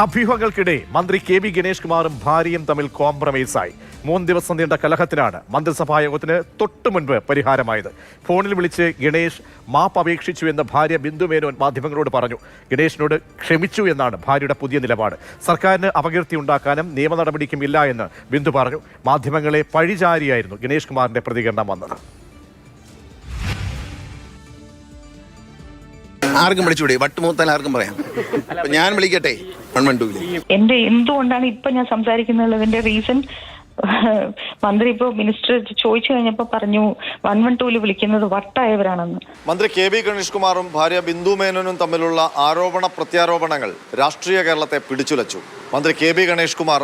അഭ്യൂഹങ്ങൾക്കിടെ മന്ത്രി കെ.ബി. ഗണേഷ് കുമാറും ഭാര്യയും തമ്മിൽ കോംപ്രമൈസായി. 3 ദിവസം നീണ്ട കലഹത്തിനാണ് മന്ത്രിസഭായോഗത്തിന് തൊട്ടു മുൻപ് പരിഹാരമായത്. ഫോണിൽ വിളിച്ച് ഗണേഷ് മാപ്പ് അപേക്ഷിച്ചു എന്ന് ഭാര്യ ബിന്ദു മേനോൻ മാധ്യമങ്ങളോട് പറഞ്ഞു. ഗണേഷിനോട് ക്ഷമിച്ചു എന്നാണ് ഭാര്യയുടെ പുതിയ നിലപാട്. സർക്കാരിന് അപകീർത്തി ഉണ്ടാക്കാനും നിയമ നടപടിക്കും ഇല്ല എന്ന് ബിന്ദു പറഞ്ഞു. മാധ്യമങ്ങളെ പഴിചാരിയായിരുന്നു ഗണേഷ് കുമാറിന്റെ പ്രതികരണം വന്നത്. ആർക്കും വിളിച്ചുകൂടെ? വട്ടുമൂത്താൻ ആർക്കും പറയാം. ഞാൻ വിളിക്കട്ടെ 112. എന്റെ എന്തുകൊണ്ടാണ് ഇപ്പൊ ഞാൻ സംസാരിക്കുന്നതിന്റെ റീസൺ, മന്ത്രി ഇപ്പോ മിനിസ്റ്റർ ചോദിച്ചു കഴിഞ്ഞപ്പോ പറഞ്ഞു 112 വിളിക്കുന്നത് വട്ടായവരാണെന്ന്. മന്ത്രി കെ.ബി. ഗണേഷ് കുമാറും ഭാര്യ ബിന്ദു മേനോനും തമ്മിലുള്ള ആരോപണ പ്രത്യാരോപണങ്ങൾ രാഷ്ട്രീയ കേരളത്തെ പിടിച്ചുലച്ചു. മന്ത്രി കെ.ബി. ഗണേഷ് കുമാർ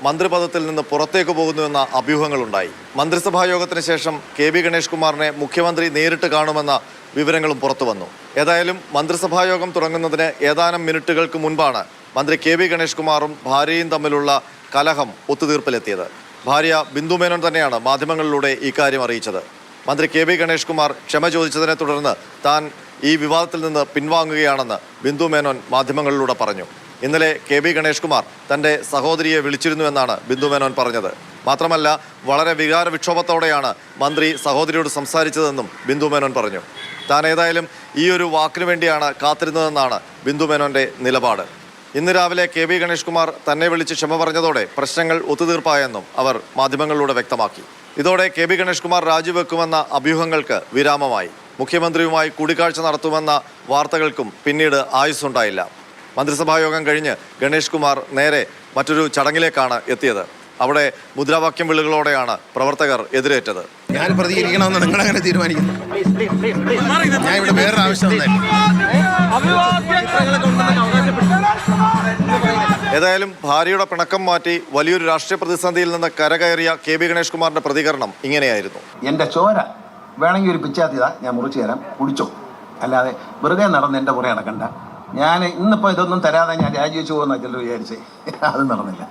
മന്ത്രിപദത്തിൽ നിന്ന് പുറത്തേക്ക് പോകുന്നുവെന്ന അഭ്യൂഹങ്ങളുണ്ടായി. മന്ത്രിസഭാ യോഗത്തിന് ശേഷം കെ.ബി. ഗണേഷ് കുമാറിനെ മുഖ്യമന്ത്രി നേരിട്ട് കാണുമെന്ന വിവരങ്ങളും പുറത്തു വന്നു. ഏതായാലും മന്ത്രിസഭാ യോഗം തുടങ്ങുന്നതിന് ഏതാനും മിനിറ്റുകൾക്ക് മുൻപാണ് മന്ത്രി കെ.ബി. ഗണേഷ് കുമാറും ഭാര്യയും തമ്മിലുള്ള കലഹം ഒത്തുതീർപ്പിലെത്തിയത്. ഭാര്യ ബിന്ദു മേനോൻ തന്നെയാണ് മാധ്യമങ്ങളിലൂടെ ഇക്കാര്യം അറിയിച്ചത്. മന്ത്രി കെ.ബി. ഗണേഷ് കുമാർ ക്ഷമ ചോദിച്ചതിനെ തുടർന്ന് താൻ ഈ വിവാദത്തിൽ നിന്ന് പിൻവാങ്ങുകയാണെന്ന് ബിന്ദു മേനോൻ മാധ്യമങ്ങളിലൂടെ പറഞ്ഞു. ഇന്നലെ കെ.ബി. ഗണേഷ് കുമാർ തൻ്റെ സഹോദരിയെ വിളിച്ചിരുന്നുവെന്നാണ് ബിന്ദു മേനോൻ പറഞ്ഞത്. മാത്രമല്ല, വളരെ വികാര വിക്ഷോഭത്തോടെയാണ് മന്ത്രി സഹോദരിയോട് സംസാരിച്ചതെന്നും ബിന്ദു മേനോൻ പറഞ്ഞു. താൻ ഏതായാലും ഈ ഒരു വാക്കിനു വേണ്ടിയാണ് കാത്തിരുന്നതെന്നാണ് ബിന്ദു മേനോന്റെ നിലപാട്. ഇന്ന് രാവിലെ കെ.ബി. ഗണേഷ് കുമാർ തന്നെ വിളിച്ച് ക്ഷമ പറഞ്ഞതോടെ പ്രശ്നങ്ങൾ ഒത്തുതീർപ്പായെന്നും അവർ മാധ്യമങ്ങളിലൂടെ വ്യക്തമാക്കി. ഇതോടെ കെ.ബി. ഗണേഷ് കുമാർ രാജിവെക്കുമെന്ന അഭ്യൂഹങ്ങൾക്ക് വിരാമമായി. മുഖ്യമന്ത്രിയുമായി കൂടിക്കാഴ്ച നടത്തുമെന്ന വാർത്തകൾക്കും പിന്നീട് ആയുസ്സുണ്ടായില്ല. മന്ത്രിസഭായോഗം കഴിഞ്ഞ് ഗണേഷ് കുമാർ നേരെ മറ്റൊരു ചടങ്ങിലേക്കാണ് എത്തിയത്. അവിടെ മുദ്രാവാക്യം വിളികളോടെയാണ് പ്രവർത്തകർ എതിരേറ്റത്. ഞാൻ പ്രതികരിക്കണമെന്ന് നിങ്ങളങ്ങനെ തീരുമാനിക്കുന്നു. ഞാൻ ഇവിടെ വേറൊരു ആവശ്യം. ഏതായാലും ഭാര്യയുടെ പിണക്കം മാറ്റി വലിയൊരു രാഷ്ട്രീയ പ്രതിസന്ധിയിൽ നിന്ന് കരകയറിയ കെ.ബി. ഗണേഷ് കുമാറിന്റെ പ്രതികരണം ഇങ്ങനെയായിരുന്നു. എന്റെ ചോര വേണമെങ്കിൽ ഒരു പിച്ചാത്തിയതാ, ഞാൻ മുറിച്ചു തരാം, കുടിച്ചോ. അല്ലാതെ വെറുതെ നടന്ന് എന്റെ പുറകെ നടക്കണ്ട. ഞാൻ ഇന്നിപ്പോ ഇതൊന്നും തരാതെ ഞാൻ രാജിവെച്ചു പോകുന്ന ചിലർ വിചാരിച്ചേ. അത് നടന്നില്ല.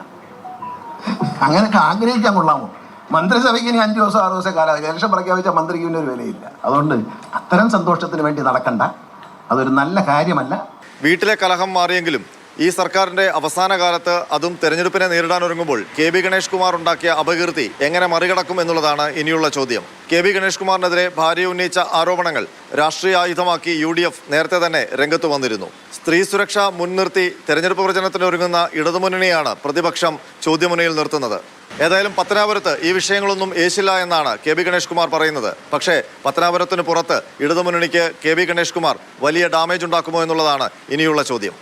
അങ്ങനെയൊക്കെ ആഗ്രഹിക്കാൻ കൊള്ളാമോ? മന്ത്രിസഭയ്ക്ക് ഇനി 5 ദിവസം 6 ദിവസം കാലം ഇലക്ഷൻ പ്രഖ്യാപിച്ച മന്ത്രിക്ക് ഒരു വിലയില്ല. അതുകൊണ്ട് അത്തരം സന്തോഷത്തിന് വേണ്ടി നടക്കണ്ട. അതൊരു നല്ല കാര്യമല്ല. വീട്ടിലെ കലഹം മാറിയെങ്കിലും ഈ സർക്കാരിന്റെ അവസാന കാലത്ത്, അതും തെരഞ്ഞെടുപ്പിനെ നേരിടാനൊരുങ്ങുമ്പോൾ കെ.ബി. ഗണേഷ് കുമാർ ഉണ്ടാക്കിയ അപകീർത്തി എങ്ങനെ മറികടക്കും എന്നുള്ളതാണ് ഇനിയുള്ള ചോദ്യം. കെ.ബി. ഗണേഷ് കുമാറിനെതിരെ ഭാര്യ ഉന്നയിച്ച ആരോപണങ്ങൾ രാഷ്ട്രീയ ആയുധമാക്കി UDF നേരത്തെ തന്നെ രംഗത്ത് വന്നിരുന്നു. സ്ത്രീ സുരക്ഷ മുൻനിർത്തി തെരഞ്ഞെടുപ്പ് പ്രചരണത്തിന് ഒരുങ്ങുന്ന ഇടതുമുന്നണിയാണ് പ്രതിപക്ഷം ചോദ്യമുനയിൽ നിർത്തുന്നത്. ഏതായാലും പത്തനാപുരത്ത് ഈ വിഷയങ്ങളൊന്നും ഏശില്ല എന്നാണ് കെ.ബി. ഗണേഷ് കുമാർ പറയുന്നത്. പക്ഷേ പത്തനാപുരത്തിന് പുറത്ത് ഇടതുമുന്നണിക്ക് കെ.ബി. ഗണേഷ് കുമാർ വലിയ ഡാമേജ് ഉണ്ടാക്കുമോ എന്നുള്ളതാണ് ഇനിയുള്ള ചോദ്യം.